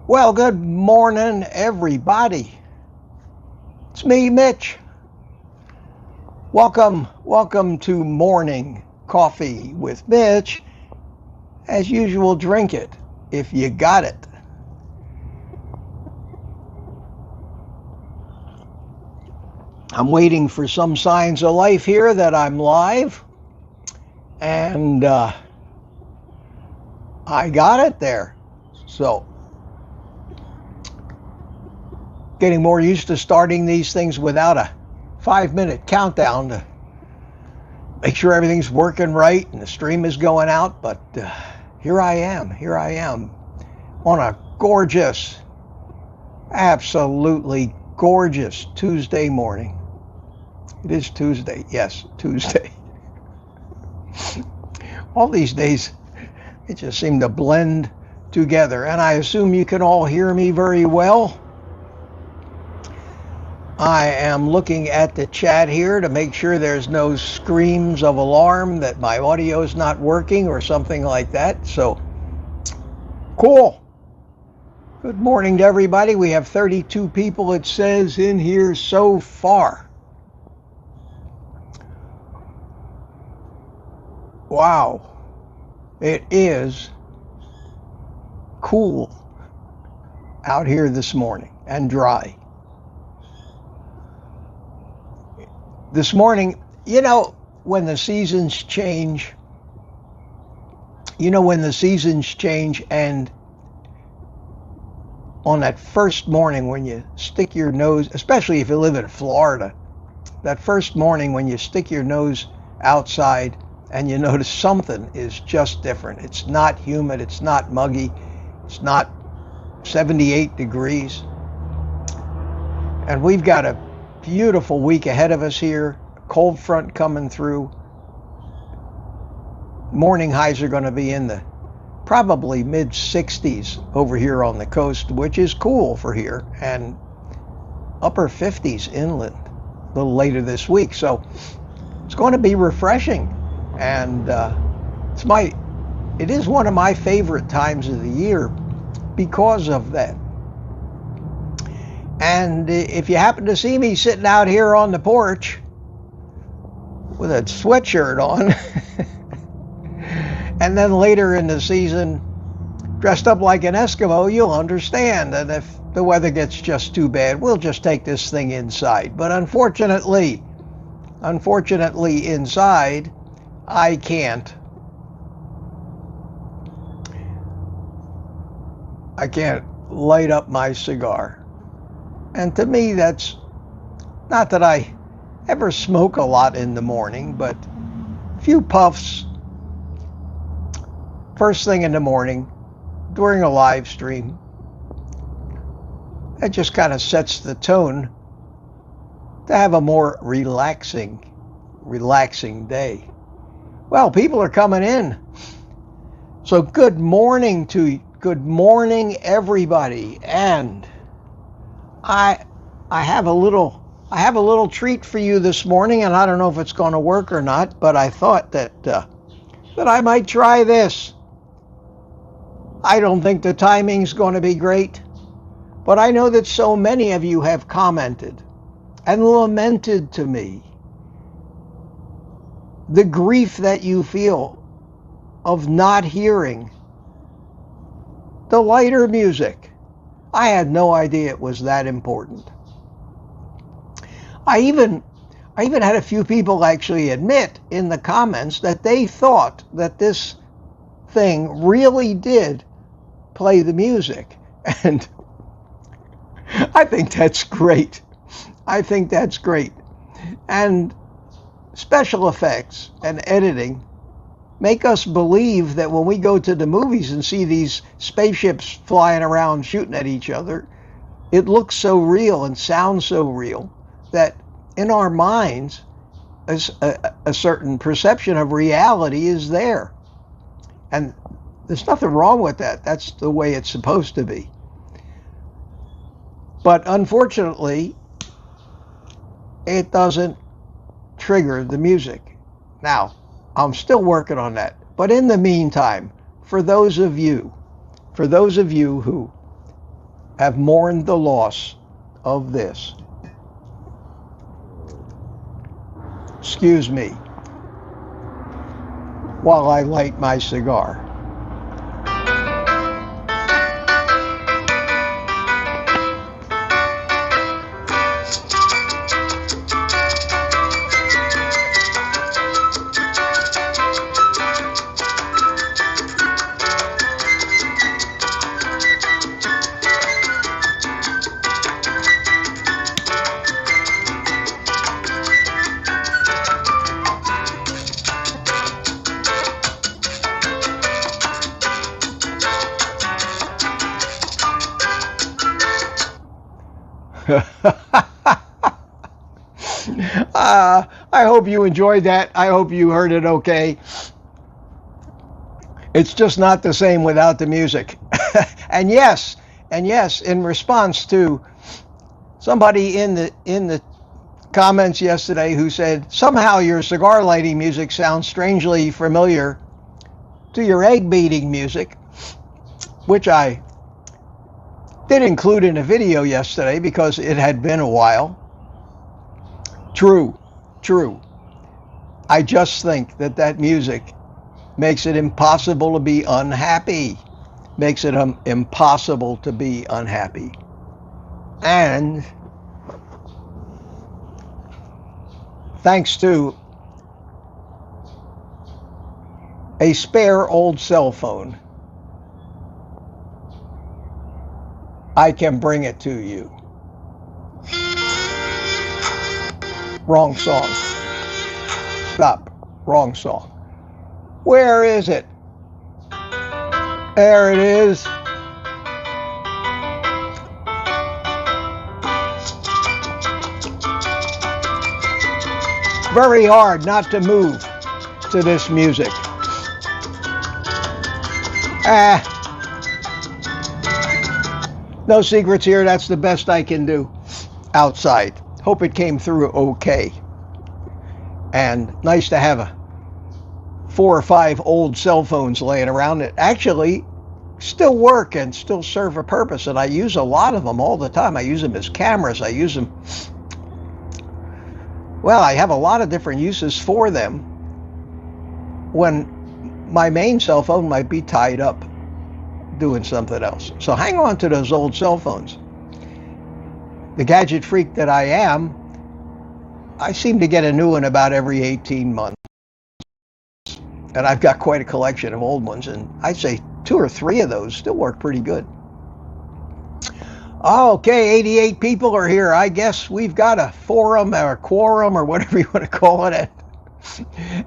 Well, good morning, everybody. It's me, Mitch. Welcome to Morning Coffee with Mitch. As usual, drink it if you got it. I'm waiting for some signs of life here that I'm live, and I got it there. So, getting more used to starting these things without a 5-minute countdown to make sure everything's working right and the stream is going out. But here I am on a gorgeous, absolutely gorgeous Tuesday morning. It is Tuesday, yes, Tuesday. All these days, it just seem to blend together, and I assume you can all hear me very well. I am looking at the chat here to make sure there's no screams of alarm that my audio is not working or something like that. So, cool. Good morning to everybody. We have 32 people, it says, in here so far. Wow. It is cool out here this morning and dry. This morning, when the seasons change, and on that first morning when you stick your nose, especially if you live in Florida, that first morning when you stick your nose outside and you notice something is just different. It's not humid, it's not muggy, it's not 78 degrees. And we've got a beautiful week ahead of us here. Cold front coming through. Morning highs are going to be in the probably mid 60s over here on the coast, which is cool for here, and upper 50s inland a little later this week. So it's going to be refreshing, and it is one of my favorite times of the year because of that. And if you happen to see me sitting out here on the porch with a sweatshirt on, and then later in the season dressed up like an Eskimo, you'll understand. And if the weather gets just too bad, we'll just take this thing inside. But unfortunately inside, I can't light up my cigar. And to me, that's not that I ever smoke a lot in the morning, but a few puffs first thing in the morning during a live stream, that just kind of sets the tone to have a more relaxing day. Well, people are coming in. So good morning everybody. And I have a little treat for you this morning, and I don't know if it's going to work or not, but I thought that I might try this. I don't think the timing's going to be great, but I know that so many of you have commented and lamented to me the grief that you feel of not hearing the lighter music. I had no idea it was that important. I even had a few people actually admit in the comments that they thought that this thing really did play the music. And I think that's great. And special effects and editing make us believe that when we go to the movies and see these spaceships flying around shooting at each other, it looks so real and sounds so real that in our minds a certain perception of reality is there. And there's nothing wrong with that. That's the way it's supposed to be. But unfortunately, it doesn't trigger the music. Now, I'm still working on that. But in the meantime, for those of you who have mourned the loss of this. Excuse me while I light my cigar. I hope you enjoyed that. I hope you heard it okay. It's just not the same without the music. and yes, in response to somebody in the comments yesterday who said, somehow your cigar lighting music sounds strangely familiar to your egg beating music, which I did include in a video yesterday because it had been a while. True. I just think that music makes it impossible to be unhappy. Makes it impossible to be unhappy. And thanks to a spare old cell phone, I can bring it to you. Wrong song. Stop. Wrong song. Where is it? There it is. Very hard not to move to this music. No secrets here. That's the best I can do outside. Hope it came through okay. And nice to have 4 or 5 old cell phones laying around that actually still work and still serve a purpose. And I use a lot of them all the time. I use them as cameras. I use them. Well, I have a lot of different uses for them when my main cell phone might be tied up doing something else. So hang on to those old cell phones. The gadget freak that I am, I seem to get a new one about every 18 months. And I've got quite a collection of old ones, and I'd say 2 or 3 of those still work pretty good. Okay, 88 people are here. I guess we've got a forum or a quorum or whatever you want to call it.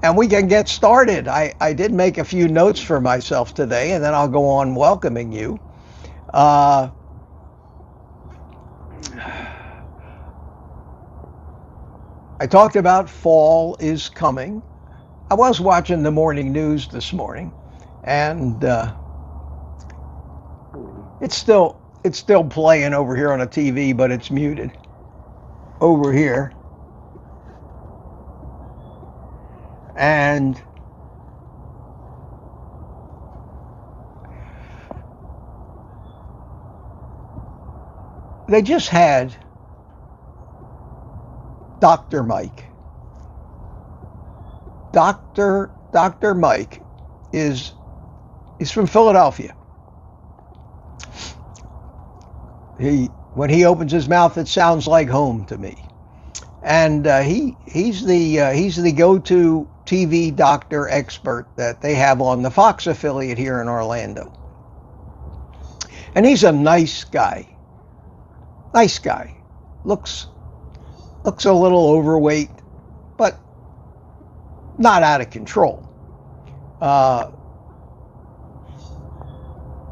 And we can get started. I did make a few notes for myself today, and then I'll go on welcoming you. I talked about fall is coming. I was watching the morning news this morning, and it's still playing over here on a TV, but it's muted over here. And they just had Dr. Mike. Dr. Mike is from Philadelphia. When he opens his mouth, it sounds like home to me. And he's the go-to TV doctor expert that they have on the Fox affiliate here in Orlando. And he's a nice guy. Nice guy. Looks a little overweight, but not out of control.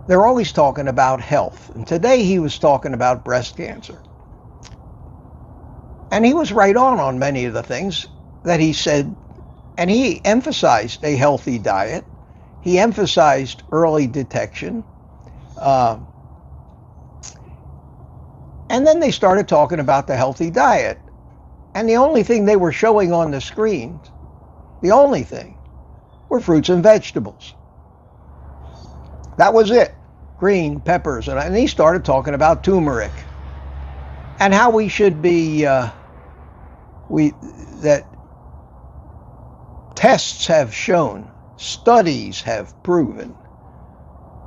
They're always talking about health. And today he was talking about breast cancer. And he was right on many of the things that he said. And he emphasized a healthy diet. He emphasized early detection. And then they started talking about the healthy diet. And the only thing they were showing on the screen, the only thing, were fruits and vegetables. That was it. green peppers, and he started talking about turmeric and how we should be, that tests have shown, studies have proven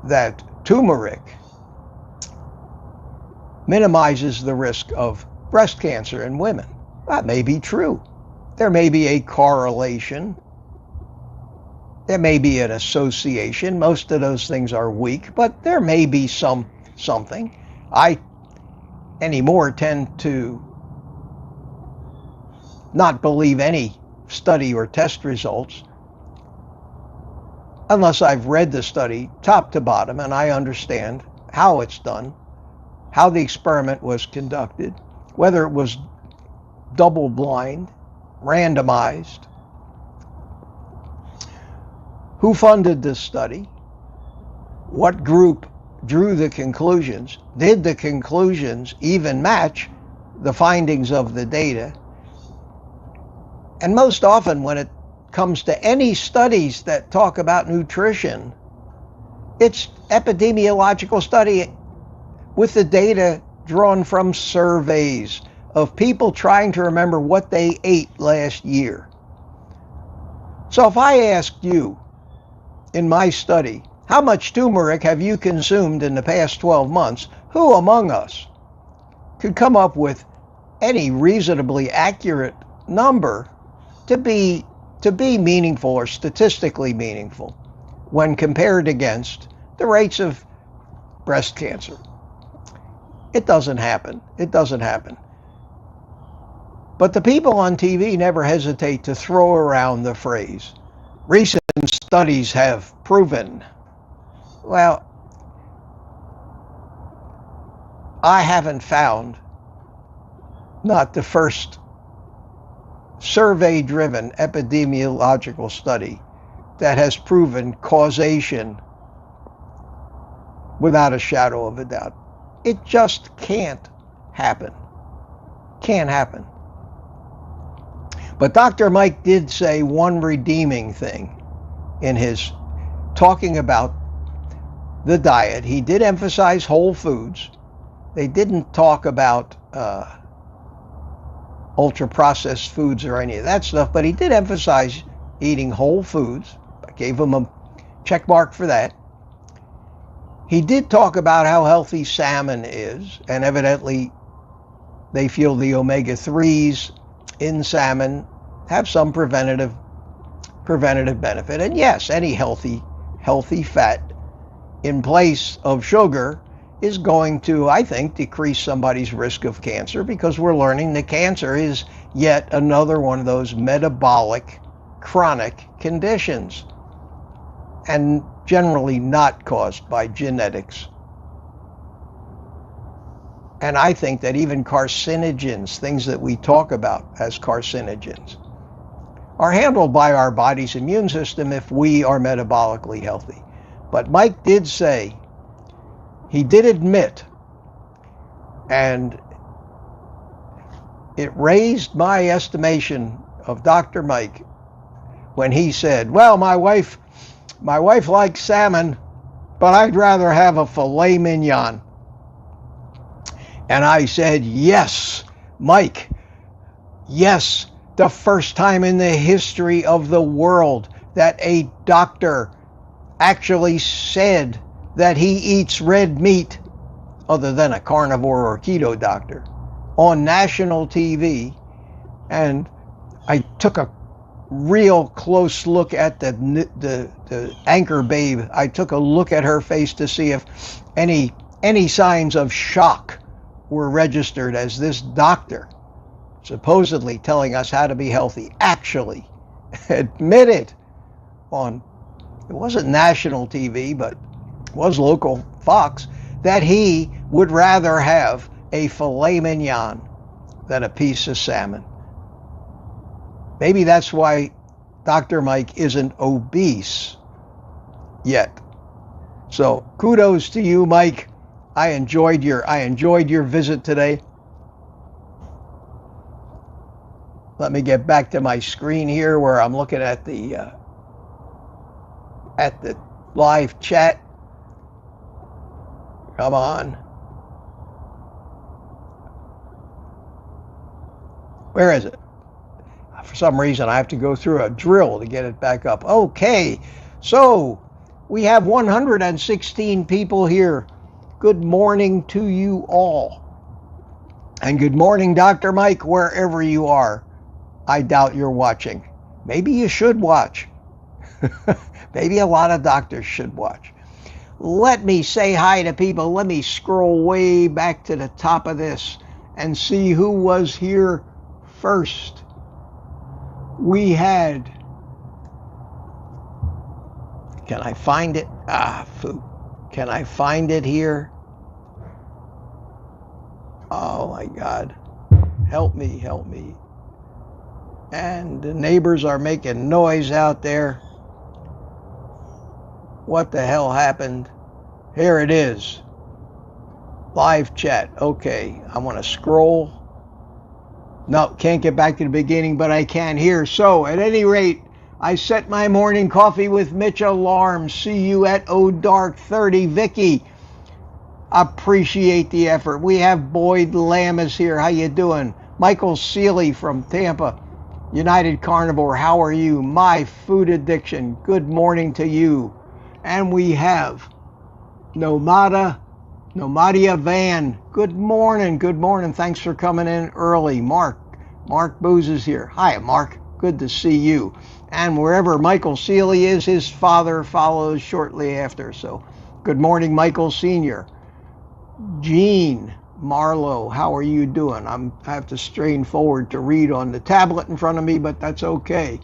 that turmeric minimizes the risk of breast cancer in women. That may be true. There may be a correlation. There may be an association. Most of those things are weak, but there may be something. I anymore tend to not believe any study or test results unless I've read the study top to bottom and I understand how it's done, how the experiment was conducted, whether it was double-blind, randomized, who funded this study, what group drew the conclusions, did the conclusions even match the findings of the data? And most often when it comes to any studies that talk about nutrition, it's epidemiological study with the data drawn from surveys of people trying to remember what they ate last year. So if I asked you in my study, how much turmeric have you consumed in the past 12 months? Who among us could come up with any reasonably accurate number to be meaningful or statistically meaningful when compared against the rates of breast cancer? It doesn't happen. It doesn't happen. But the people on TV never hesitate to throw around the phrase, recent studies have proven. Well, I haven't found not the first survey-driven epidemiological study that has proven causation without a shadow of a doubt. It just can't happen. Can't happen. But Dr. Mike did say one redeeming thing in his talking about the diet. He did emphasize whole foods. They didn't talk about ultra-processed foods or any of that stuff, but he did emphasize eating whole foods. I gave him a check mark for that. He did talk about how healthy salmon is, and evidently they feel the omega-3s in salmon have some preventative benefit. And yes, any healthy fat in place of sugar is going to, I think, decrease somebody's risk of cancer, because we're learning that cancer is yet another one of those metabolic chronic conditions, and generally not caused by genetics. And I think that even carcinogens, things that we talk about as carcinogens, are handled by our body's immune system if we are metabolically healthy. But Mike did say, he did admit, and it raised my estimation of Dr. Mike when he said, well, my wife likes salmon, but I'd rather have a filet mignon. And I said, yes, Mike, yes, the first time in the history of the world that a doctor actually said that he eats red meat, other than a carnivore or keto doctor, on national TV. And I took a real close look at the anchor babe. I took a look at her face to see if any signs of shock were registered as this doctor, supposedly telling us how to be healthy, actually admitted on, it wasn't national TV, but it was local Fox, that he would rather have a filet mignon than a piece of salmon. Maybe that's why Dr. Mike isn't obese yet. So kudos to you, Mike. I enjoyed your visit today. Let me get back to my screen here where I'm looking at the live chat. Come on. Where is it? For some reason, I have to go through a drill to get it back up. Okay, so we have 116 people here. Good morning to you all. And good morning, Dr. Mike, wherever you are. I doubt you're watching. Maybe you should watch. Maybe a lot of doctors should watch. Let me say hi to people. Let me scroll way back to the top of this and see who was here first. We had, can I find it? Can I find it here? Oh my God. Help me, help me. And the neighbors are making noise out there. What the hell happened? Here it is. Live chat. Okay, I want to scroll. No, can't get back to the beginning, but I can here. So, at any rate, I set my morning coffee with Mitch alarm. See you at Oct 30. Vicky, appreciate the effort. We have Boyd Lamas here. How you doing? Michael Seeley from Tampa. United Carnivore, how are you? My food addiction. Good morning to you. And we have Nomadia Van. Good morning. Good morning. Thanks for coming in early. Mark Booz is here. Hi, Mark. Good to see you. And wherever Michael Seeley is, his father follows shortly after. So, good morning, Michael Sr. Jean Marlowe, how are you doing? I have to strain forward to read on the tablet in front of me, but that's okay.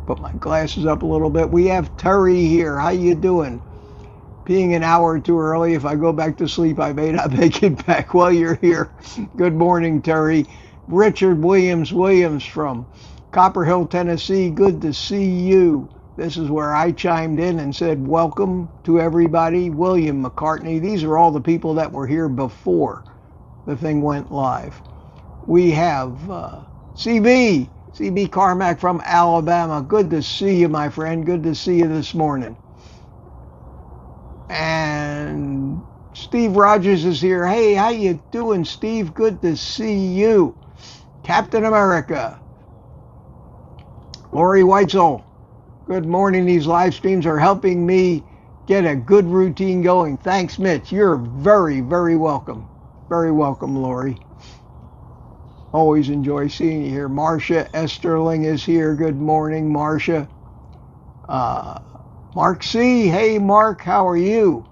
Put my glasses up a little bit. We have Terry here. How you doing? Being an hour too early, if I go back to sleep, I may not make it back while you're here. Good morning, Terry. Richard Williams from Copper Hill, Tennessee. Good to see you. This is where I chimed in and said, welcome to everybody. William McCartney. These are all the people that were here before the thing went live. We have CB Carmack from Alabama. Good to see you, my friend. Good to see you this morning. And Steve Rogers is here. Hey, how you doing, Steve? Good to see you. Captain America. Lori Weitzel. Good morning. These live streams are helping me get a good routine going. Thanks, Mitch. You're very, very welcome. Very welcome, Lori. Always enjoy seeing you here. Marcia Esterling is here. Good morning, Marcia. Mark C. Hey, Mark, how are you?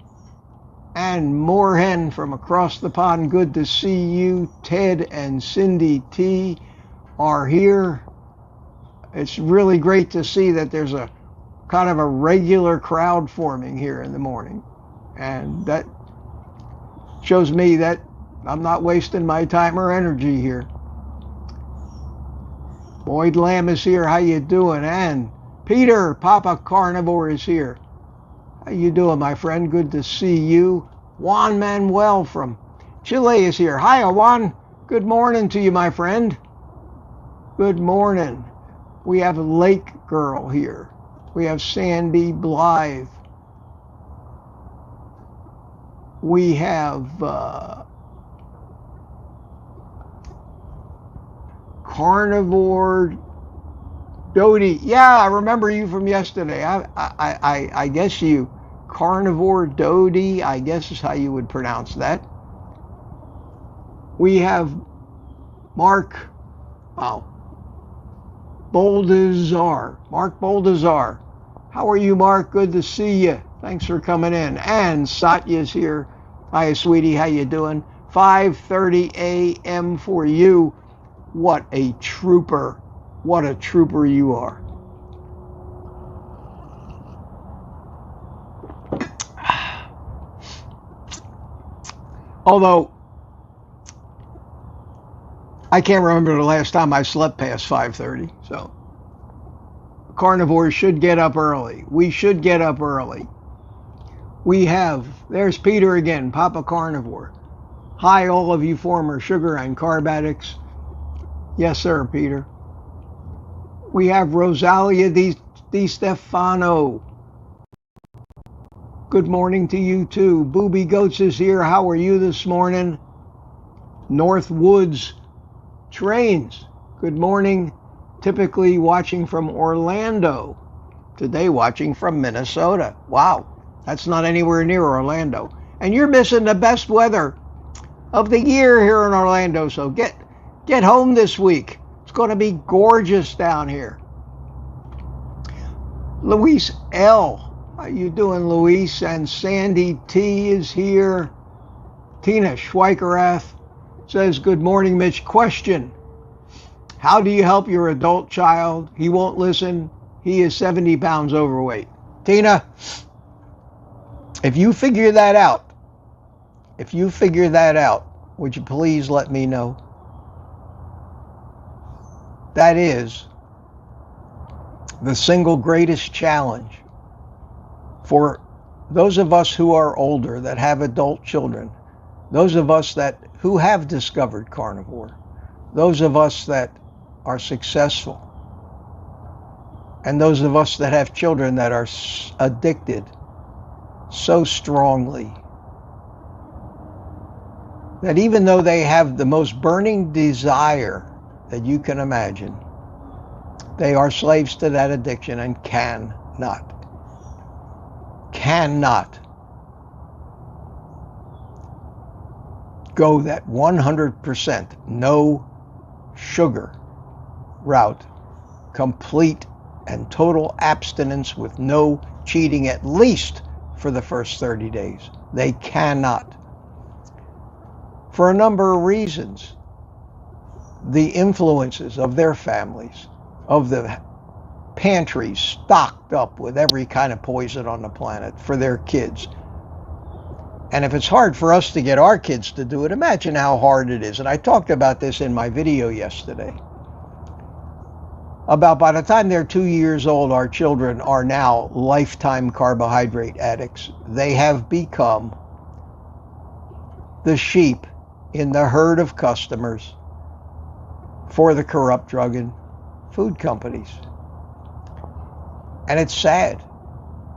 And Moorhen from across the pond. Good to see you. Ted and Cindy T are here. It's really great to see that there's a kind of a regular crowd forming here in the morning. And that shows me that I'm not wasting my time or energy here. Boyd Lamb is here. How you doing? And Peter, Papa Carnivore is here. How you doing, my friend? Good to see you. Juan Manuel from Chile is here. Hi, Juan. Good morning to you, my friend. Good morning. We have Lake Girl here. We have Sandy Blythe. We have Carnivore Dodie. Yeah, I remember you from yesterday. I guess you, Carnivore Dodie, I guess is how you would pronounce that. We have Mark Boldazar. Mark Boldazar. How are you, Mark? Good to see you. Thanks for coming in. And Satya's here. Hi, sweetie. How you doing? 5:30 a.m. for you. What a trooper. What a trooper you are. Although, I can't remember the last time I slept past 5:30. So, carnivores should get up early. We should get up early. We have, there's Peter again, Papa Carnivore. Hi, all of you former sugar and carb addicts. Yes, sir, Peter. We have Rosalia Di Stefano. Good morning to you too. Booby Goats is here. How are you this morning? North Woods Trains. Good morning. Typically watching from Orlando. Today watching from Minnesota. Wow, that's not anywhere near Orlando. And you're missing the best weather of the year here in Orlando. So get home this week. It's going to be gorgeous down here. Luis L. How you doing, Luis? And Sandy T is here. Tina Schweikerath says, good morning, Mitch. Question: how do you help your adult child? He won't listen. He is 70 pounds overweight. Tina, if you figure that out, would you please let me know? That is the single greatest challenge for those of us who are older, that have adult children, those of us who have discovered carnivore, those of us that are successful, and those of us that have children that are addicted so strongly that even though they have the most burning desire that you can imagine, they are slaves to that addiction and cannot go that 100% no sugar route, complete and total abstinence with no cheating, at least for the first 30 days. They cannot. For a number of reasons. The influences of their families, of the pantries stocked up with every kind of poison on the planet for their kids. And if it's hard for us to get our kids to do it, imagine how hard it is. And I talked about this in my video yesterday. About by the time they're 2 years old, our children are now lifetime carbohydrate addicts. They have become the sheep in the herd of customers for the corrupt drug and food companies. And it's sad.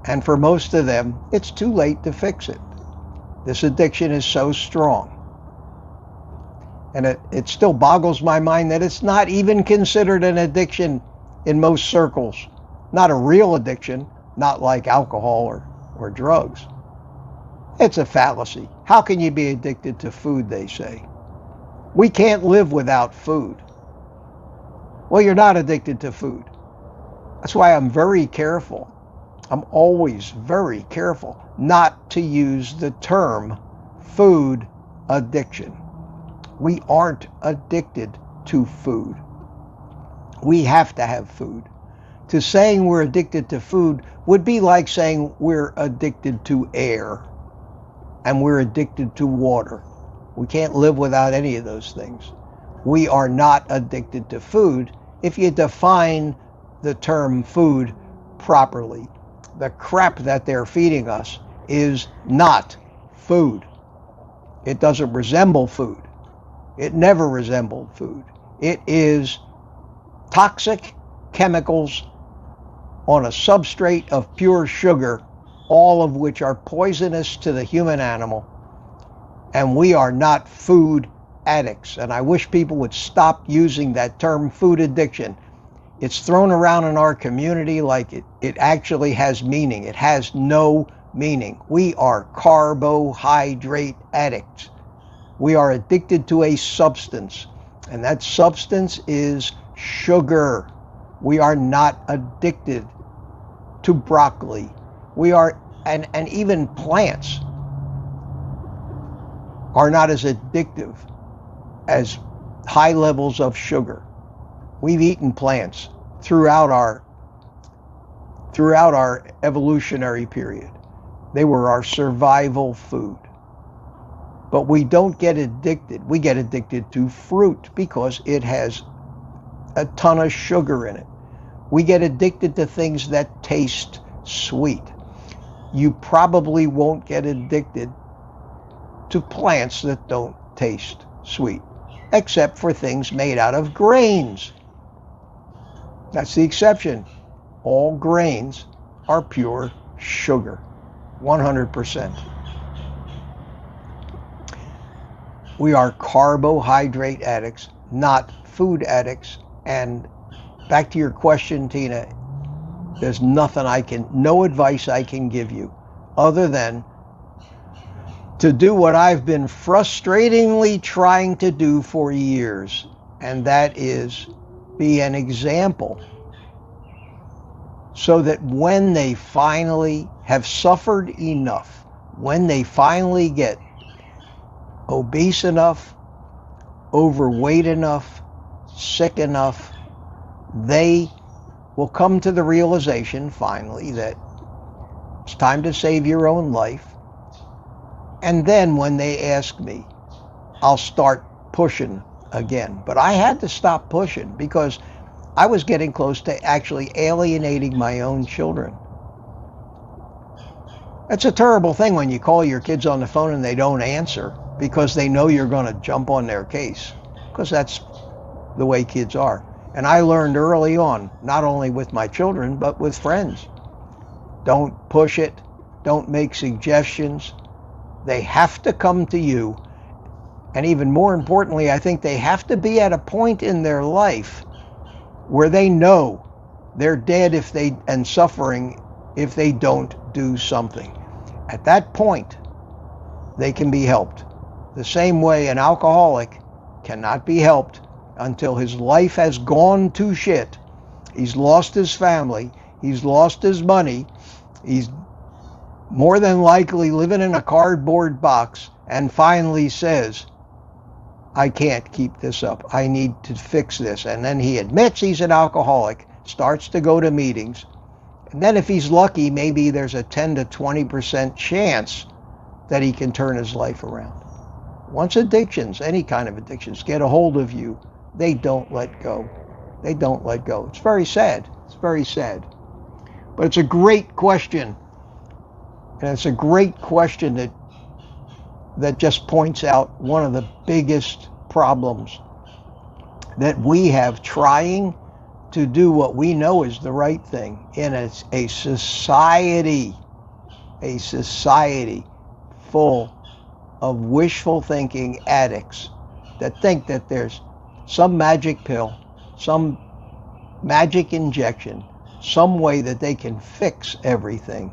And for most of them, it's too late to fix it. This addiction is so strong. And it still boggles my mind that it's not even considered an addiction in most circles. Not a real addiction, not like alcohol or drugs. It's a fallacy. How can you be addicted to food, they say? We can't live without food. Well, you're not addicted to food. That's why I'm very careful. I'm always very careful not to use the term food addiction. We aren't addicted to food. We have to have food. To saying we're addicted to food would be like saying we're addicted to air and we're addicted to water. We can't live without any of those things. We are not addicted to food if you define the term food properly. The crap that they're feeding us is not food. It doesn't resemble food. It never resembled food. It is toxic chemicals on a substrate of pure sugar, all of which are poisonous to the human animal. And we are not food addicts. And I wish people would stop using that term food addiction. It's thrown around in our community like it actually has meaning. It has no meaning. We are carbohydrate addicts. We are addicted to a substance, and that substance is sugar. We are not addicted to broccoli. We are, and even plants are not as addictive as high levels of sugar. We've eaten plants throughout our evolutionary period. They were our survival food. But we don't get addicted. We get addicted to fruit because it has a ton of sugar in it. We get addicted to things that taste sweet. You probably won't get addicted to plants that don't taste sweet, except for things made out of grains. That's the exception. All grains are pure sugar. 100%. We are carbohydrate addicts, not food addicts. And back to your question, Tina, there's no advice I can give you other than to do what I've been frustratingly trying to do for years, and that is be an example so that when they finally have suffered enough, when they finally get obese enough, overweight enough, sick enough, they will come to the realization finally that it's time to save your own life. And then when they ask me, I'll start pushing again. But I had to stop pushing because I was getting close to actually alienating my own children. It's a terrible thing when you call your kids on the phone and they don't answer because they know you're going to jump on their case, because that's the way kids are. And I learned early on, not only with my children, but with friends. Don't push it. Don't make suggestions. They have to come to you. And even more importantly, I think they have to be at a point in their life where they know they're dead and suffering if they don't do something. At that point, they can be helped. The same way an alcoholic cannot be helped until his life has gone to shit. He's lost his family. He's lost his money. He's more than likely living in a cardboard box and finally says, I can't keep this up. I need to fix this. And then he admits he's an alcoholic, starts to go to meetings. And then if he's lucky, maybe there's a 10 to 20% chance that he can turn his life around. Once addictions, any kind of addictions, get a hold of you, they don't let go. They don't let go. It's very sad. It's very sad. But it's a great question. And it's a great question that just points out one of the biggest problems that we have trying to do what we know is the right thing in a society full of wishful thinking addicts that think that there's some magic pill, some magic injection, some way that they can fix everything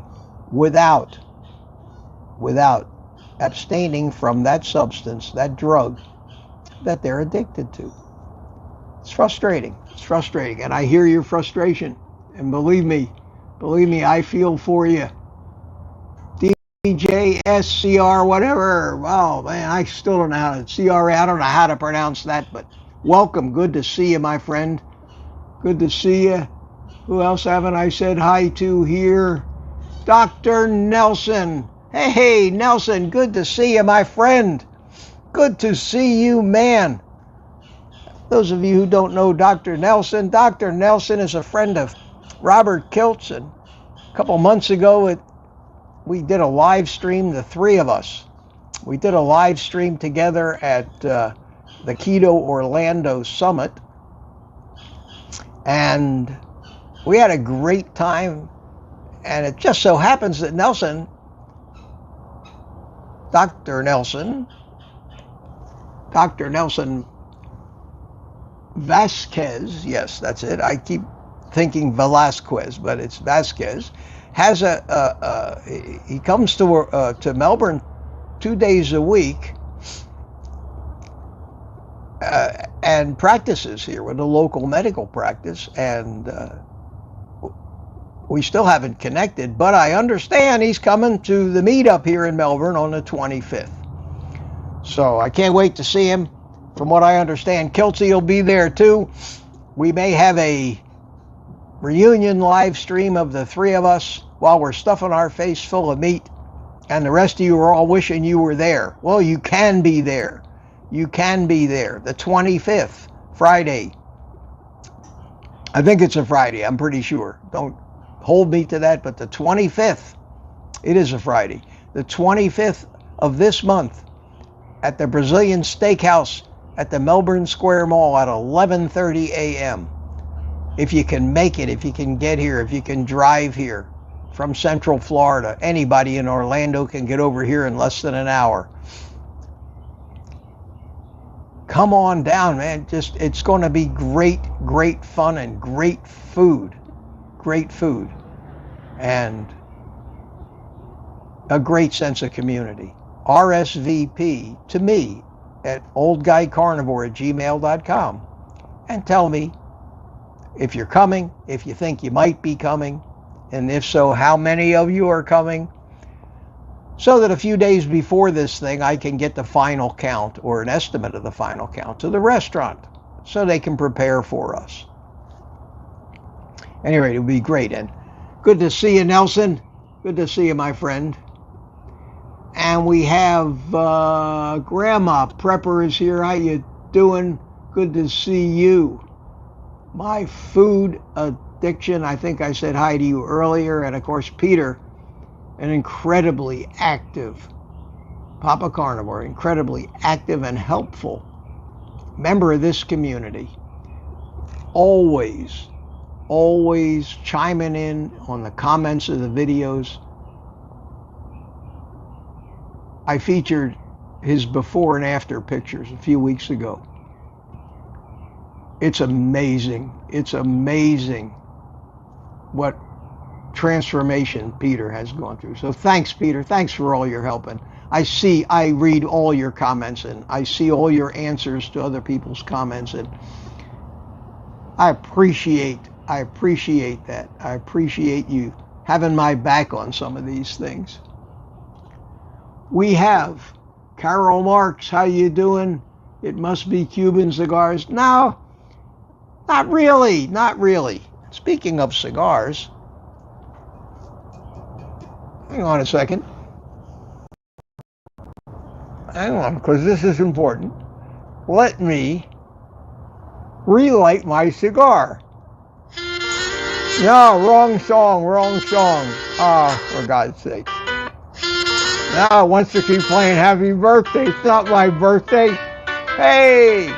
without abstaining from that substance, that drug that they're addicted to. It's frustrating. It's frustrating. And I hear your frustration. And believe me, I feel for you. DJSCR, whatever. Wow, man, I still don't know how to, CRA, I don't know how to pronounce that, but welcome. Good to see you, my friend. Good to see you. Who else haven't I said hi to here? Dr. Nelson. Hey, Nelson, good to see you, my friend. Good to see you, man. Those of you who don't know Dr. Nelson is a friend of Robert Kiltz, and a couple months ago we did a live stream, the three of us. We did a live stream together at the Keto Orlando Summit, and we had a great time. And it just so happens that Dr. Nelson Vasquez, yes, that's it. I keep thinking Velasquez, but it's Vasquez. Has he comes to Melbourne 2 days a week and practices here with a local medical practice, and we still haven't connected, but I understand he's coming to the meetup here in Melbourne on the 25th. So I can't wait to see him. From what I understand, Kiltsy will be there too. We may have a reunion live stream of the three of us while we're stuffing our face full of meat, and the rest of you are all wishing you were there. Well, you can be there. You can be there. The 25th, Friday. I think it's a Friday, I'm pretty sure. Don't hold me to that, but the 25th, it is a Friday. The 25th of this month at the Brazilian Steakhouse at the Melbourne Square Mall at 11:30 a.m. If you can make it, if you can get here, if you can drive here, from Central Florida. Anybody in Orlando can get over here in less than an hour. Come on down, man. It's going to be great fun and great food. Great food. And a great sense of community. RSVP to me at oldguycarnivore@gmail.com and tell me if you're coming, if you think you might be coming, and if so, how many of you are coming, so that a few days before this thing I can get the final count or an estimate of the final count to the restaurant so they can prepare for us. Anyway, it would be great. And good to see you, Nelson. Good to see you, my friend. And we have Grandma Prepper is here. How you doing? Good to see you. My food addiction, I think I said hi to you earlier. And of course, Peter, an incredibly active Papa Carnivore, incredibly active and helpful member of this community. Always chiming in on the comments of the videos. I featured his before and after pictures a few weeks ago. It's amazing. It's amazing what transformation Peter has gone through. So thanks, Peter. Thanks for all your help. And I read all your comments, and I see all your answers to other people's comments, and I appreciate that. I appreciate you having my back on some of these things. We have Carol Marks. How you doing? It must be Cuban cigars. No, not really. Speaking of cigars, hang on a second. Hang on, because this is important. Let me relight my cigar. No, wrong song. For God's sake. Now it wants to keep playing Happy Birthday. It's not my birthday. Hey!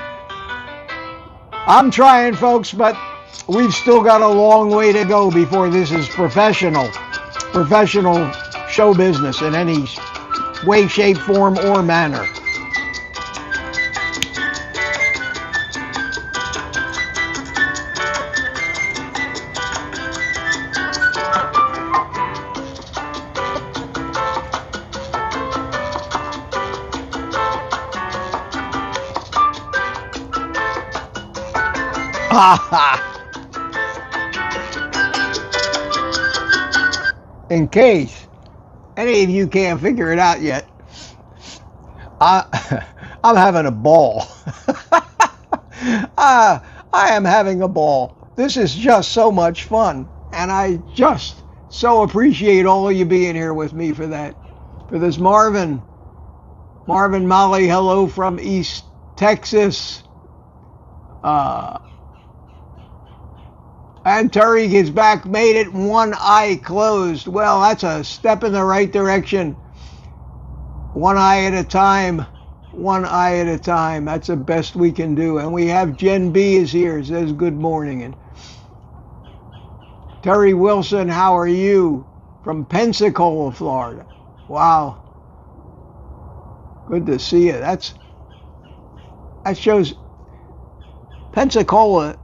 I'm trying, folks, but we've still got a long way to go before this is professional show business in any way, shape, form, or manner. In case any of you can't figure it out yet, I'm having a ball. I am having a ball. This is just so much fun, and I just so appreciate all of you being here with me for that. For this Marvin Molly, hello from East Texas. And Terry gets back, made it, one eye closed. Well, that's a step in the right direction. One eye at a time. That's the best we can do. And we have Jen B is here, says good morning. And Terry Wilson, how are you? From Pensacola, Florida. Wow. Good to see you. That shows Pensacola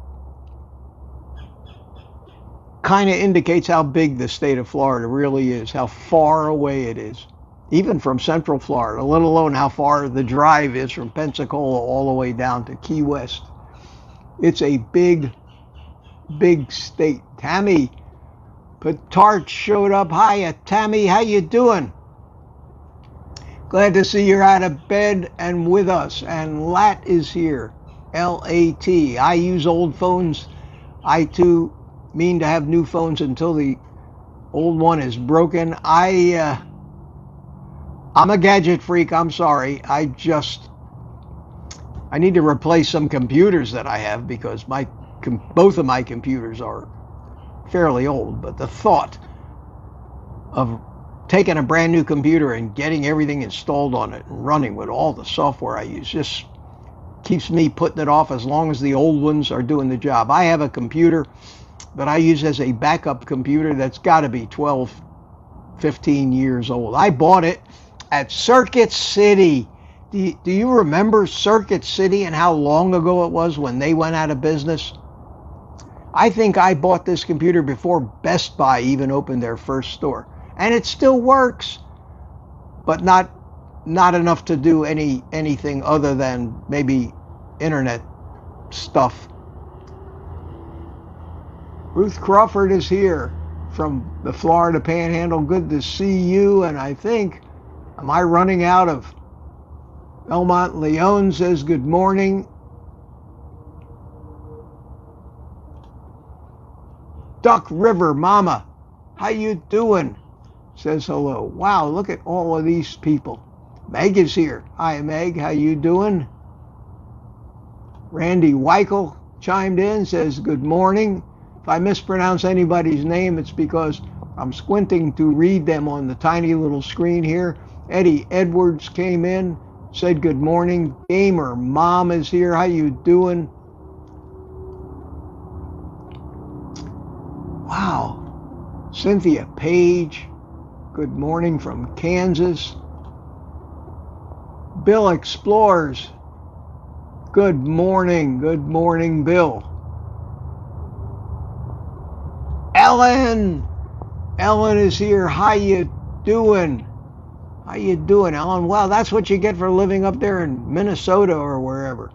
kind of indicates how big the state of Florida really is, how far away it is, even from Central Florida, let alone how far the drive is from Pensacola all the way down to Key West. It's a big state. Tammy Petart showed up. Hiya, Tammy. How you doing? Glad to see you're out of bed and with us. And Lat is here. L-A-T. I use old phones. I, too, mean to have new phones until the old one is broken. I'm a gadget freak. I'm sorry. I need to replace some computers that I have because both of my computers are fairly old. But the thought of taking a brand new computer and getting everything installed on it and running with all the software I use just keeps me putting it off as long as the old ones are doing the job. I have a computer that I use as a backup computer that's got to be 12, 15 years old. I bought it at Circuit City. Do you remember Circuit City and how long ago it was when they went out of business? I think I bought this computer before Best Buy even opened their first store. And it still works, but not enough to do anything other than maybe internet stuff. Ruth Crawford is here from the Florida Panhandle. Good to see you. And I think, am I running out of? Elmont Leon says good morning. Duck River Mama, how you doing? Says hello. Wow, look at all of these people. Meg is here. Hi Meg, how you doing? Randy Weichel chimed in, says good morning. If I mispronounce anybody's name, it's because I'm squinting to read them on the tiny little screen here. Eddie Edwards came in, said good morning. Gamer Mom is here. How you doing? Wow. Cynthia Page, good morning from Kansas. Bill Explores, good morning. Good morning, Bill. Ellen is here. How you doing? How you doing, Ellen? Well, that's what you get for living up there in Minnesota or wherever.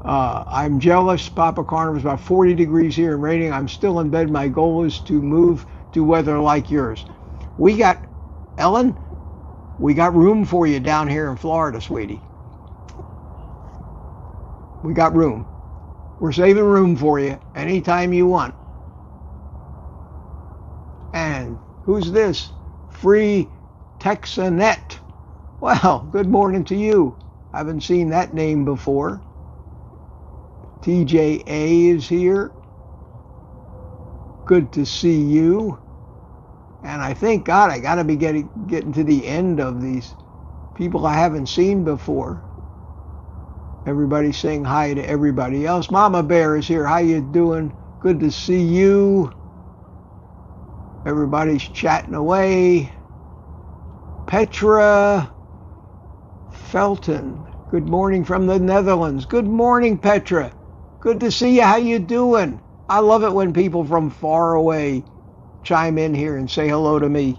I'm jealous. Papa Carnivore is about 40 degrees here and raining. I'm still in bed. My goal is to move to weather like yours. Ellen, we got room for you down here in Florida, sweetie. We got room. We're saving room for you anytime you want. And who's this? Free Texanet. Well, good morning to you. I haven't seen that name before. TJA is here. Good to see you. And I think, God, I got to be getting to the end of these people I haven't seen before. Everybody's saying hi to everybody else. Mama Bear is here. How you doing? Good to see you. Everybody's chatting away. Petra Felton. Good morning from the Netherlands. Good morning, Petra. Good to see you. How you doing? I love it when people from far away chime in here and say hello to me.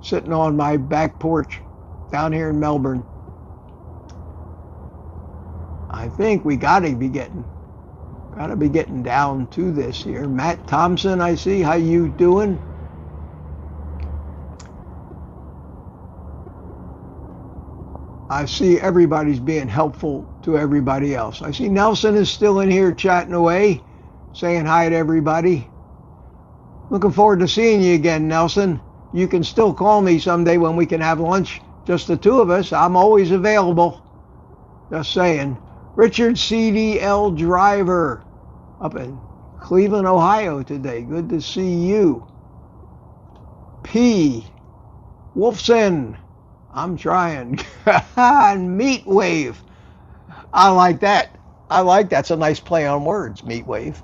Sitting on my back porch down here in Melbourne. I think we gotta be getting down to this here. Matt Thompson, I see. How you doing? I see everybody's being helpful to everybody else. I see Nelson is still in here chatting away, saying hi to everybody. Looking forward to seeing you again, Nelson. You can still call me someday when we can have lunch, just the two of us. I'm always available. Just saying. Richard CDL Driver up in Cleveland, Ohio today. Good to see you. P. Wolfson. I'm trying. And Meat Wave. I like that. It's a nice play on words, Meat Wave.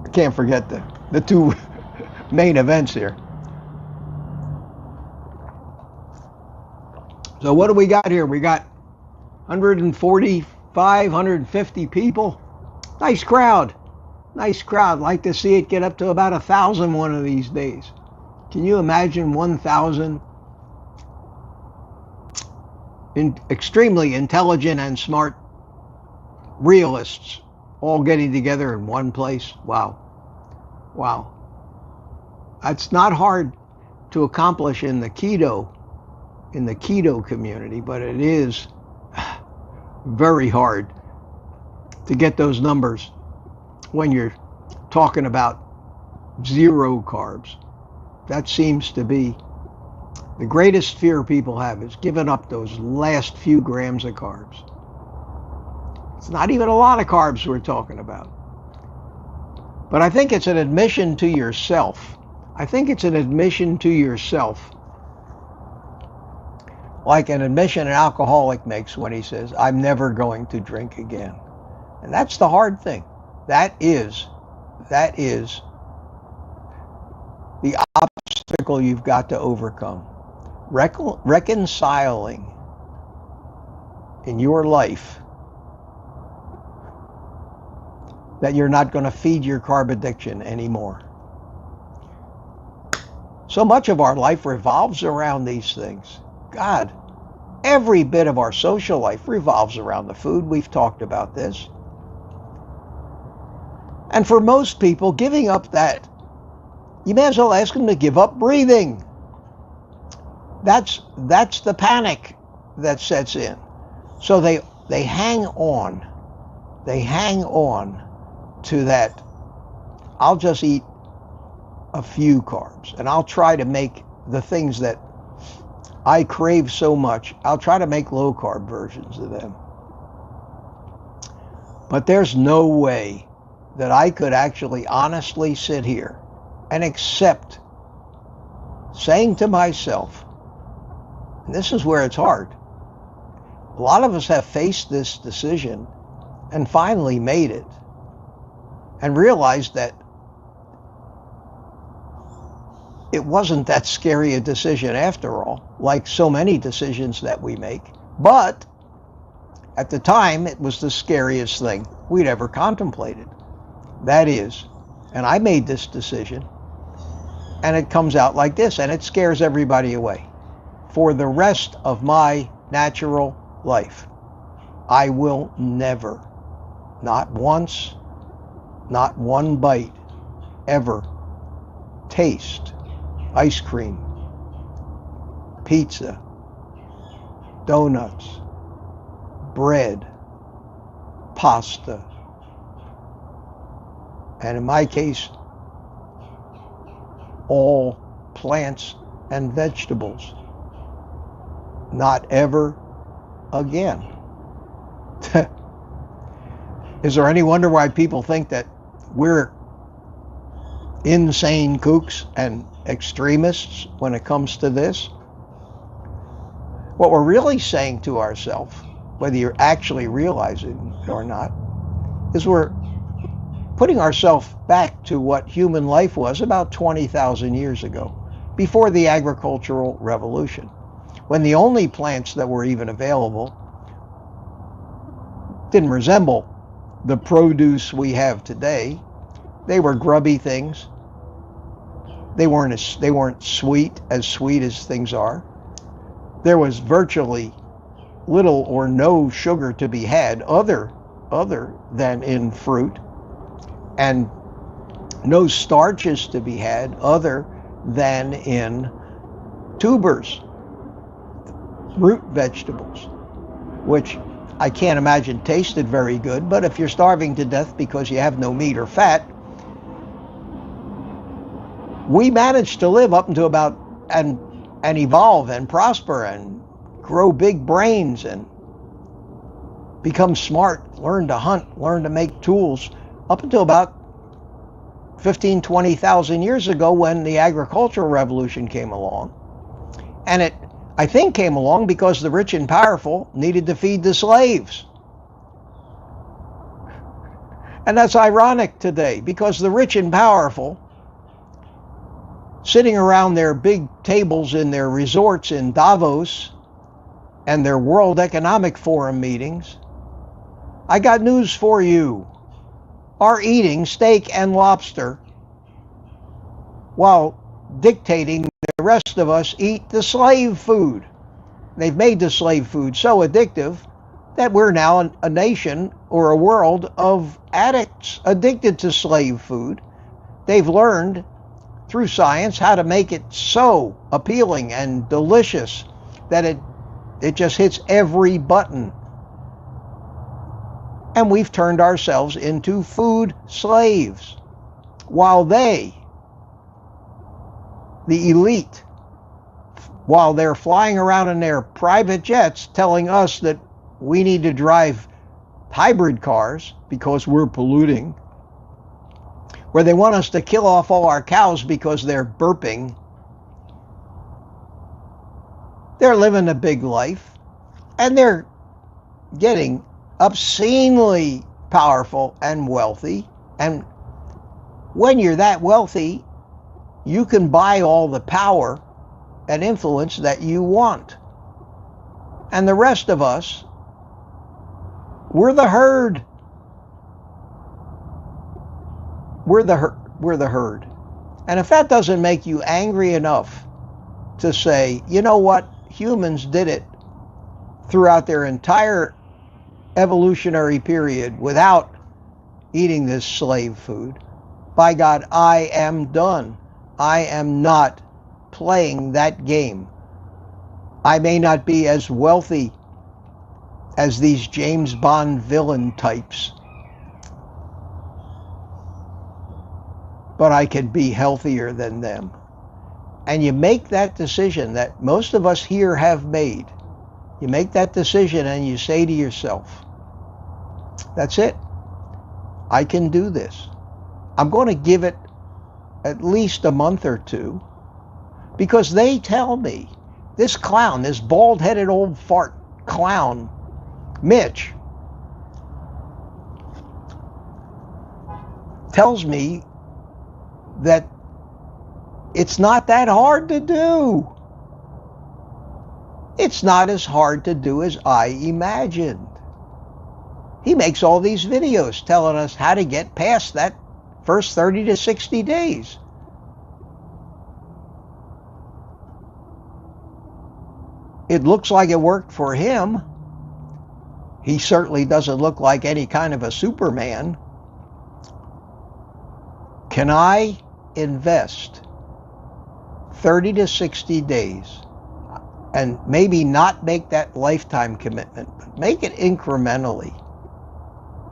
I can't forget the two main events here. So what do we got here? We got 145, 150 people. Nice crowd. Like to see it get up to about 1,000 one of these days. Can you imagine 1,000 extremely intelligent and smart realists all getting together in one place? Wow. That's not hard to accomplish in the keto community, but it is very hard to get those numbers when you're talking about zero carbs. That seems to be the greatest fear people have, is giving up those last few grams of carbs. It's not even a lot of carbs we're talking about. But I think it's an admission to yourself. like an admission an alcoholic makes when he says, I'm never going to drink again. And that's the hard thing. That is the obstacle you've got to overcome. Reconciling in your life that you're not going to feed your carb addiction anymore. So much of our life revolves around these things. God, every bit of our social life revolves around the food. We've talked about this. And for most people, giving up that, you may as well ask them to give up breathing. That's the panic that sets in. So they hang on. They hang on to that. I'll just eat a few carbs, and I'll try to make the things that I crave so much, I'll try to make low carb versions of them. But there's no way that I could actually honestly sit here and accept saying to myself, and this is where it's hard. A lot of us have faced this decision and finally made it and realized that it wasn't that scary a decision after all, like so many decisions that we make. But at the time, it was the scariest thing we'd ever contemplated. That is, and I made this decision, and it comes out like this, and it scares everybody away. For the rest of my natural life, I will never, not once, not one bite, ever taste ice cream, pizza, donuts, bread, pasta, and in my case, all plants and vegetables. Not ever again. Is there any wonder why people think that we're insane kooks and extremists when it comes to this? What we're really saying to ourselves, whether you're actually realizing it or not, is we're putting ourselves back to what human life was about 20,000 years ago, before the agricultural revolution, when the only plants that were even available didn't resemble the produce we have today. They were grubby things. They weren't sweet as things are. There was virtually little or no sugar to be had other than in fruit, and no starches to be had other than in tubers, root vegetables, which I can't imagine tasted very good, but if you're starving to death because you have no meat or fat, we managed to live up until about, and evolve and prosper and grow big brains and become smart, learn to hunt, learn to make tools, up until about 15, 20,000 years ago when the agricultural revolution came along. And it, I think, came along because the rich and powerful needed to feed the slaves. And that's ironic today, because the rich and powerful, sitting around their big tables in their resorts in Davos and their World Economic Forum meetings, I got news for you, are eating steak and lobster while dictating the rest of us eat the slave food. They've made the slave food so addictive that we're now a nation or a world of addicts addicted to slave food. They've learned through science how to make it so appealing and delicious that it just hits every button. And we've turned ourselves into food slaves, while they, the elite, while they're flying around in their private jets telling us that we need to drive hybrid cars because we're polluting, where they want us to kill off all our cows because they're burping. They're living a big life, and they're getting obscenely powerful and wealthy. And when you're that wealthy, you can buy all the power and influence that you want. And the rest of us, we're the herd. We're the herd. And if that doesn't make you angry enough to say, you know what, humans did it throughout their entire evolutionary period without eating this slave food, by God, I am done. I am not playing that game. I may not be as wealthy as these James Bond villain types, but I can be healthier than them. And you make that decision that most of us here have made. You make that decision and you say to yourself, that's it. I can do this. I'm going to give it at least a month or two, because they tell me, this clown, this bald-headed old fart clown, Mitch, tells me that it's not that hard to do. It's not as hard to do as I imagined. He makes all these videos telling us how to get past that first 30 to 60 days. It looks like it worked for him. He certainly doesn't look like any kind of a Superman. Can I invest 30 to 60 days and maybe not make that lifetime commitment, but make it incrementally?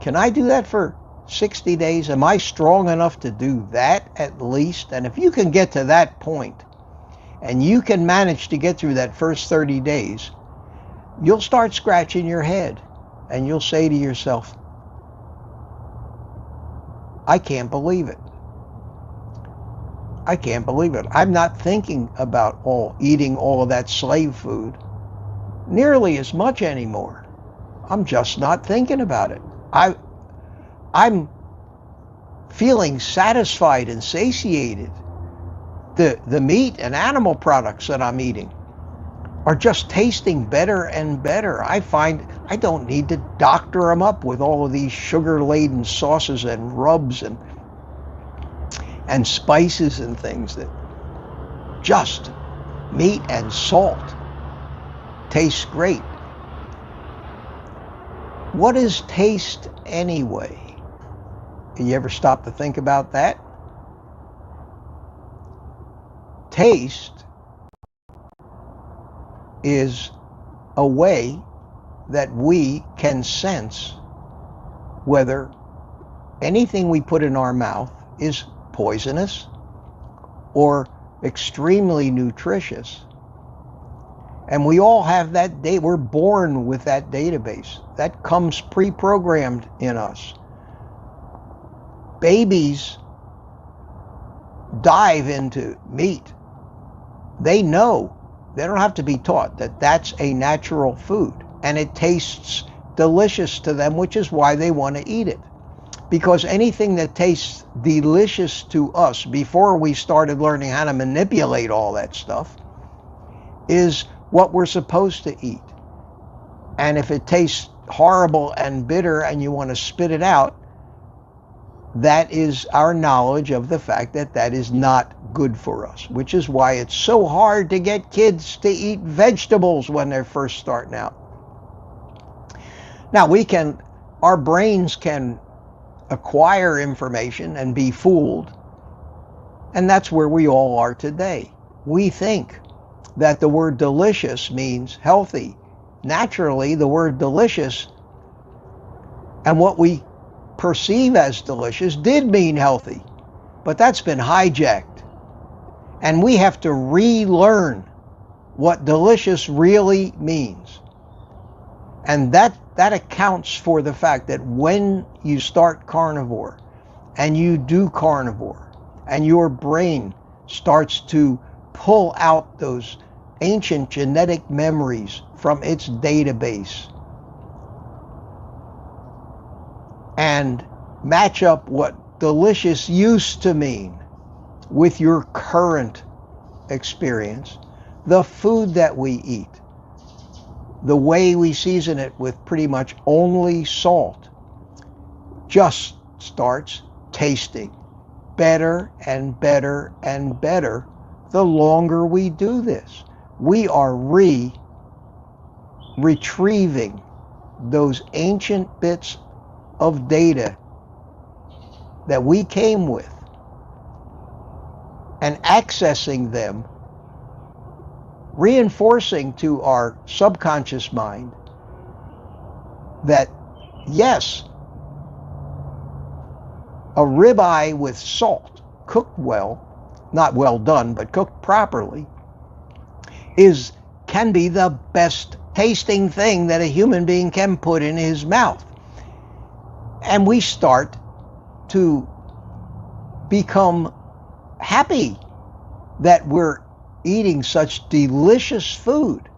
Can I do that for 60 days? Am I strong enough to do that at least? And if you can get to that point, and you can manage to get through that first 30 days, you'll start scratching your head and you'll say to yourself, I can't believe it. I can't believe it. I'm not thinking about eating all of that slave food nearly as much anymore. I'm just not thinking about it. I'm feeling satisfied and satiated. The meat and animal products that I'm eating are just tasting better and better. I find I don't need to doctor them up with all of these sugar-laden sauces and rubs and spices and things. That just meat and salt tastes great. What is taste anyway? You ever stop to think about that? Taste is a way that we can sense whether anything we put in our mouth is poisonous or extremely nutritious. And we all have that data. We're born with that database. That comes pre-programmed in us. Babies dive into meat. They know. They don't have to be taught that that's a natural food. And it tastes delicious to them, which is why they want to eat it. Because anything that tastes delicious to us before we started learning how to manipulate all that stuff is what we're supposed to eat. And if it tastes horrible and bitter and you want to spit it out, that is our knowledge of the fact that that is not good for us, which is why it's so hard to get kids to eat vegetables when they're first starting out. Now our brains can acquire information and be fooled, and that's where we all are today. We think that the word delicious means healthy. Naturally, the word delicious and what we perceive as delicious did mean healthy, but that's been hijacked. And we have to relearn what delicious really means. And that accounts for the fact that when you start carnivore and you do carnivore and your brain starts to pull out those ancient genetic memories from its database and match up what delicious used to mean with your current experience, the food that we eat, the way we season it with pretty much only salt, just starts tasting better and better and better the longer we do this. We are retrieving those ancient bits of data that we came with and accessing them, reinforcing to our subconscious mind that, yes, a ribeye with salt, cooked well, not well done, but cooked properly, can be the best tasting thing that a human being can put in his mouth. And we start to become happy that we're eating such delicious food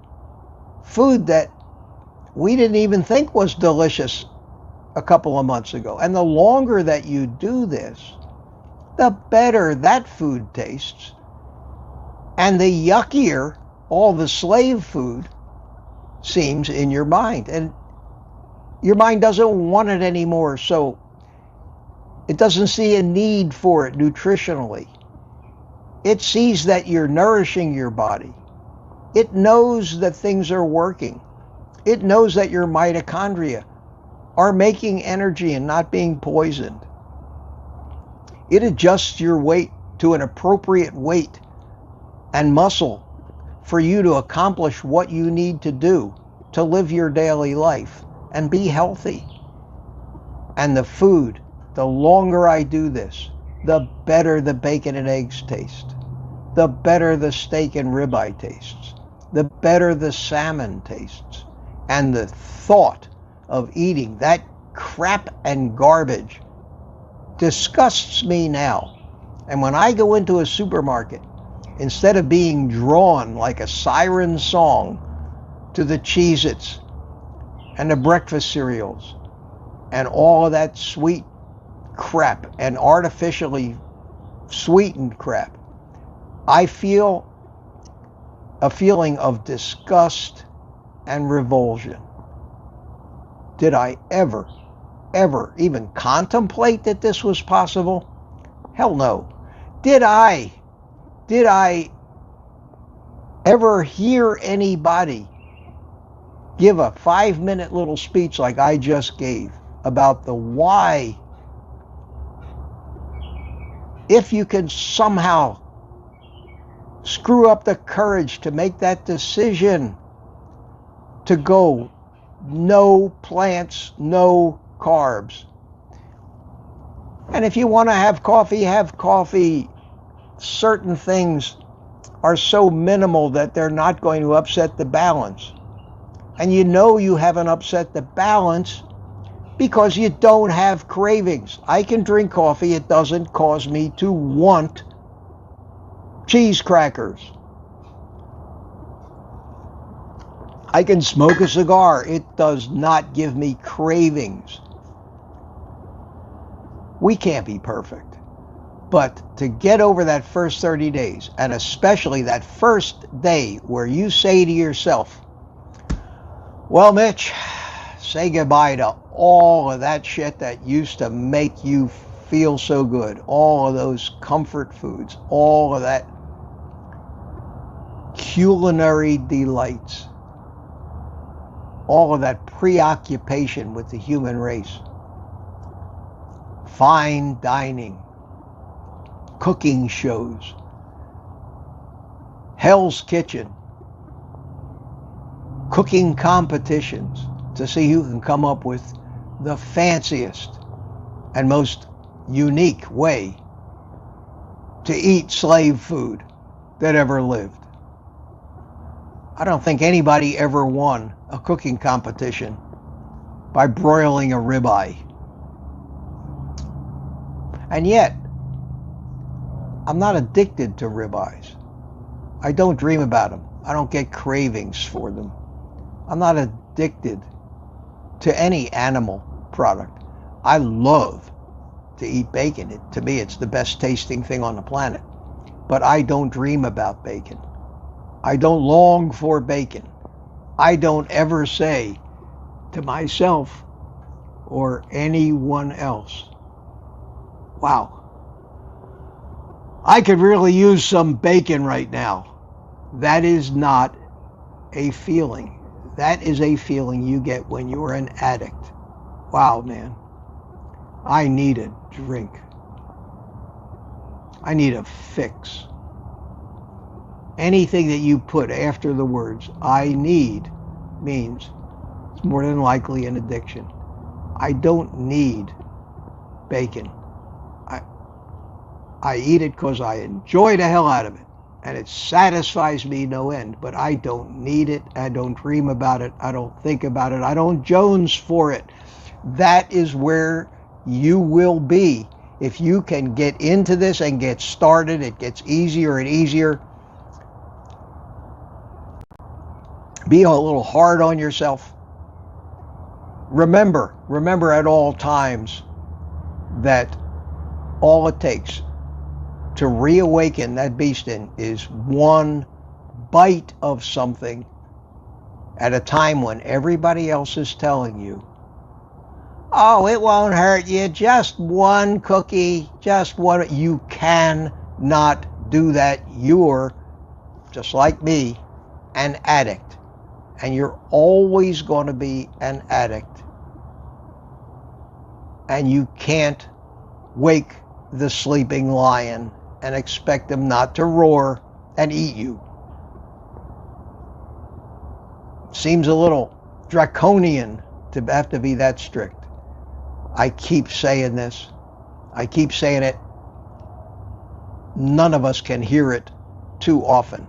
that we didn't even think was delicious a couple of months ago. And the longer that you do this, the better that food tastes, and the yuckier all the slave food seems in your mind. And your mind doesn't want it anymore, so it doesn't see a need for it nutritionally. It sees that you're nourishing your body. It knows that things are working. It knows that your mitochondria are making energy and not being poisoned. It adjusts your weight to an appropriate weight and muscle for you to accomplish what you need to do to live your daily life and be healthy. And the food, the longer I do this, the better the bacon and eggs taste, the better the steak and ribeye tastes, the better the salmon tastes. And the thought of eating that crap and garbage disgusts me now. And when I go into a supermarket, instead of being drawn like a siren song to the Cheez-Its and the breakfast cereals and all of that sweet crap and artificially sweetened crap, I feel a feeling of disgust and revulsion. Did I ever even contemplate that this was possible? Hell no. Did I ever hear anybody give a 5-minute little speech like I just gave about the why, if you can somehow screw up the courage to make that decision to go no plants, no carbs. And if you want to have coffee, have coffee. Certain things are so minimal that they're not going to upset the balance. And you know you haven't upset the balance because you don't have cravings. I can drink coffee. It doesn't cause me to want cheese crackers. I can smoke a cigar. It does not give me cravings. We can't be perfect. But to get over that first 30 days, and especially that first day where you say to yourself, well, Mitch, say goodbye to all of that shit that used to make you feel so good, all of those comfort foods, all of that culinary delights, all of that preoccupation with the human race, fine dining, cooking shows, Hell's Kitchen, cooking competitions to see who can come up with the fanciest and most unique way to eat slave food that ever lived. I don't think anybody ever won a cooking competition by broiling a ribeye. And yet, I'm not addicted to ribeyes. I don't dream about them. I don't get cravings for them. I'm not addicted to any animal product. I love to eat bacon. To me, it's the best tasting thing on the planet. But I don't dream about bacon. I don't long for bacon. I don't ever say to myself or anyone else, wow, I could really use some bacon right now. That is not a feeling. That is a feeling you get when you're an addict. Wow, man. I need a drink. I need a fix. Anything that you put after the words I need means it's more than likely an addiction. I don't need bacon. I eat it because I enjoy the hell out of it. And it satisfies me no end. But I don't need it. I don't dream about it. I don't think about it. I don't Jones for it. That is where you will be. If you can get into this and get started, it gets easier and easier. Be a little hard on yourself. Remember at all times that all it takes to reawaken that beast in is one bite of something at a time when everybody else is telling you, oh, it won't hurt you, just one cookie, just one. You cannot do that. You're, just like me, an addict. And you're always going to be an addict. And you can't wake the sleeping lion and expect him not to roar and eat you. Seems a little draconian to have to be that strict. I keep saying this. I keep saying it. None of us can hear it too often.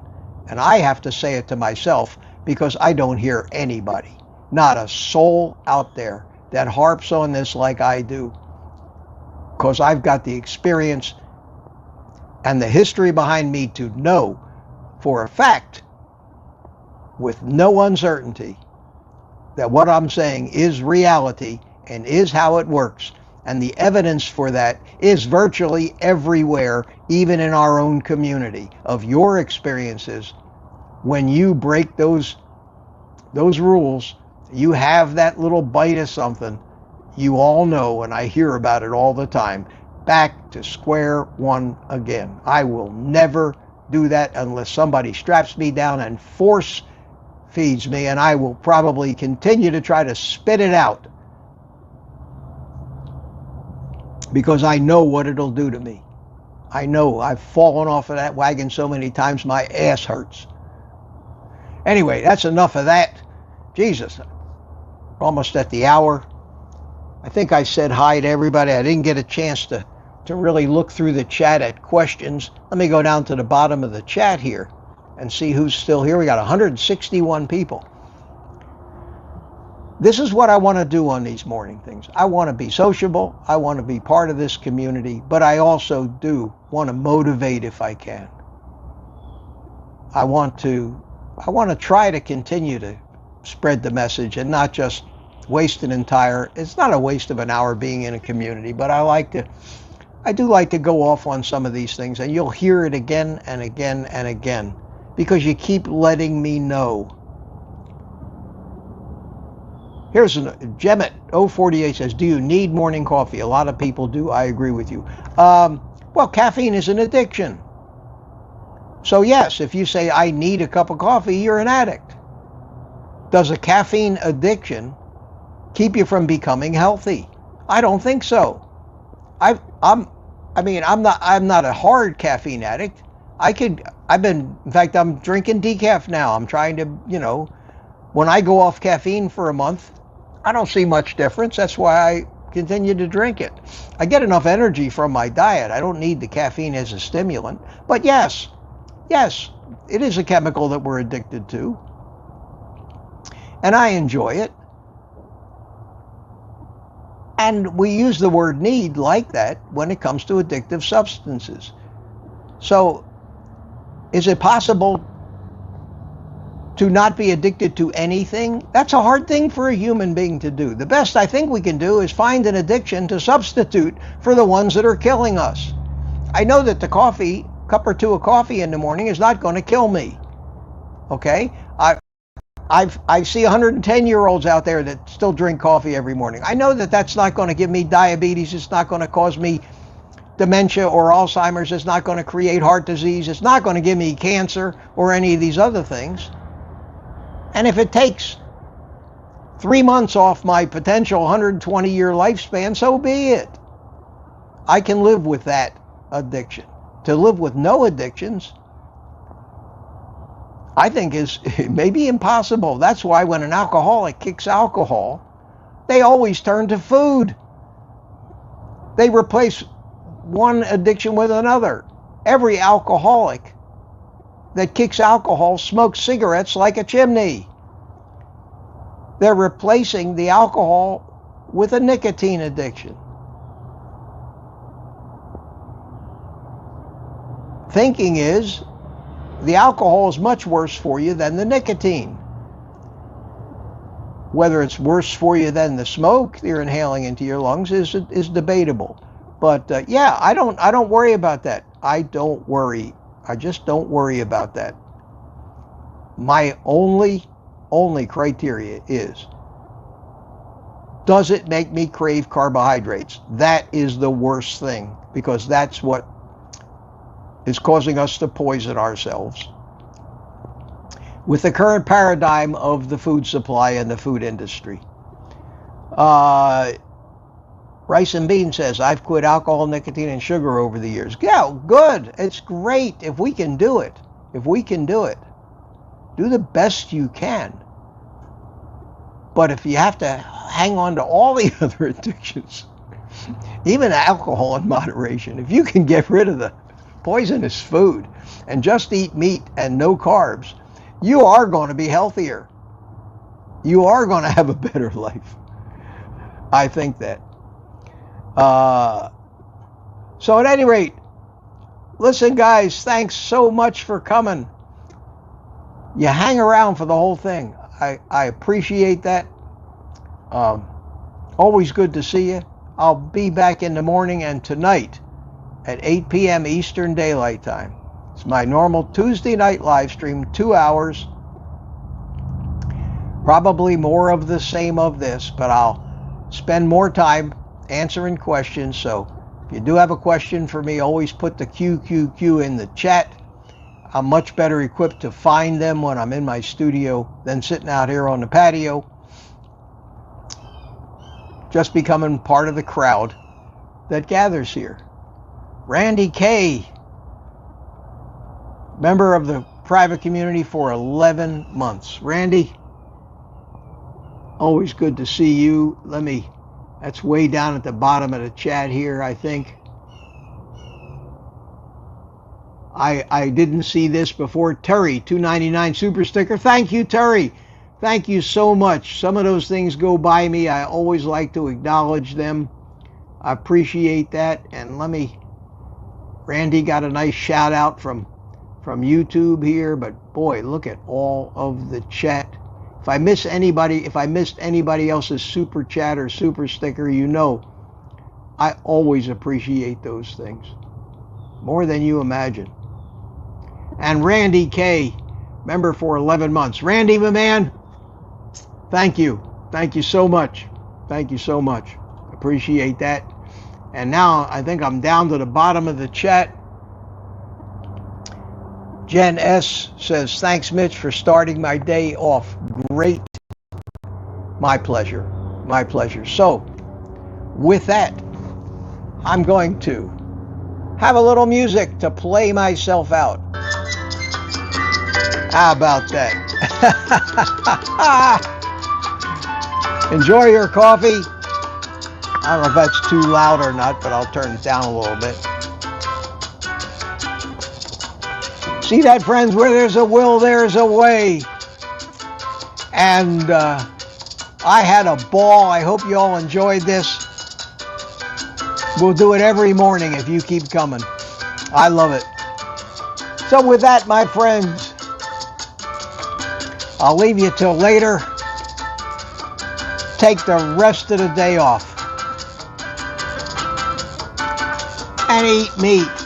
And I have to say it to myself because I don't hear anybody. Not a soul out there that harps on this like I do. Because I've got the experience and the history behind me to know for a fact, with no uncertainty, that what I'm saying is reality and is how it works. And the evidence for that is virtually everywhere, even in our own community, of your experiences. When you break those rules, you have that little bite of something, you all know, and I hear about it all the time, back to square one again. I will never do that unless somebody straps me down and force feeds me, and I will probably continue to try to spit it out because I know what it'll do to me. I know. I've fallen off of that wagon so many times my ass hurts. Anyway, that's enough of that. Jesus, we're almost at the hour. I think I said hi to everybody. I didn't get a chance to really look through the chat at questions. Let me go down to the bottom of the chat here and see who's still here. We got 161 people. This is what I want to do on these morning things. I want to be sociable. I want to be part of this community, but I also do want to motivate if I can. I want to try to continue to spread the message and not just waste an entire, it's not a waste of an hour being in a community, but I do like to go off on some of these things, and you'll hear it again and again and again because you keep letting me know. Here's Gemmet 048 says, do you need morning coffee? A lot of people do. I agree with you. Well, caffeine is an addiction. So yes, if you say I need a cup of coffee, you're an addict. Does a caffeine addiction keep you from becoming healthy? I don't think so. I'm not a hard caffeine addict. In fact, I'm drinking decaf now. I'm trying to, when I go off caffeine for a month, I don't see much difference. That's why I continue to drink it. I get enough energy from my diet. I don't need the caffeine as a stimulant. But yes, it is a chemical that we're addicted to. And I enjoy it. And we use the word need like that when it comes to addictive substances. So Is it possible to not be addicted to anything? That's a hard thing for a human being to do. The best I think we can do is find an addiction to substitute for the ones that are killing us. I know that the coffee, cup or two of coffee in the morning is not going to kill me. Okay? I see 110-year-olds out there that still drink coffee every morning. I know that that's not going to give me diabetes. It's not going to cause me dementia or Alzheimer's. It's not going to create heart disease. It's not going to give me cancer or any of these other things. And if it takes 3 months off my potential 120-year lifespan, so be it. I can live with that addiction. To live with no addictions, I think is maybe impossible. That's why when an alcoholic kicks alcohol, they always turn to food. They replace one addiction with another. Every alcoholic that kicks alcohol smokes cigarettes like a chimney. They're replacing the alcohol with a nicotine addiction. Thinking is the alcohol is much worse for you than the nicotine. Whether it's worse for you than the smoke you're inhaling into your lungs is debatable. But yeah, I don't worry about that. I don't worry. I just don't worry about that. My only criteria is, does it make me crave carbohydrates? That is the worst thing, because that's what is causing us to poison ourselves. With the current paradigm of the food supply and the food industry. Rice and Bean says, I've quit alcohol, nicotine, and sugar over the years. Yeah, good. It's great if we can do it. If we can do it. Do the best you can. But if you have to hang on to all the other addictions, even alcohol in moderation, if you can get rid of the poisonous food and just eat meat and no carbs, you are going to be healthier. You are going to have a better life. I think that. So at any rate, listen guys, thanks so much for coming. You hang around for the whole thing. I appreciate that. Always good to see you. I'll be back in the morning and tonight at 8 p.m. Eastern Daylight Time. It's my normal Tuesday night live stream, 2 hours. Probably more of the same of this, but I'll spend more time answering questions. So if you do have a question for me, always put the QQQ in the chat. I'm much better equipped to find them when I'm in my studio than sitting out here on the patio, just becoming part of the crowd that gathers here. Randy K., member of the private community for 11 months. Randy, always good to see you. That's way down at the bottom of the chat here, I think. I didn't see this before. Terry, $2.99 super sticker. Thank you, Terry. Thank you so much. Some of those things go by me. I always like to acknowledge them. I appreciate that. And Randy got a nice shout out from YouTube here, but boy, look at all of the chat. If I missed anybody else's super chat or super sticker, you know, I always appreciate those things more than you imagine. And Randy K., member for 11 months. Randy, my man, thank you. Thank you so much. Thank you so much. Appreciate that. And now I think I'm down to the bottom of the chat. Jen S. says, thanks, Mitch, for starting my day off great. My pleasure. My pleasure. So, with that, I'm going to have a little music to play myself out. How about that? Enjoy your coffee. I don't know if that's too loud or not, but I'll turn it down a little bit. See that, friends? Where there's a will, there's a way. And I had a ball. I hope you all enjoyed this. We'll do it every morning if you keep coming. I love it. So with that, my friends, I'll leave you till later. Take the rest of the day off and eat meat.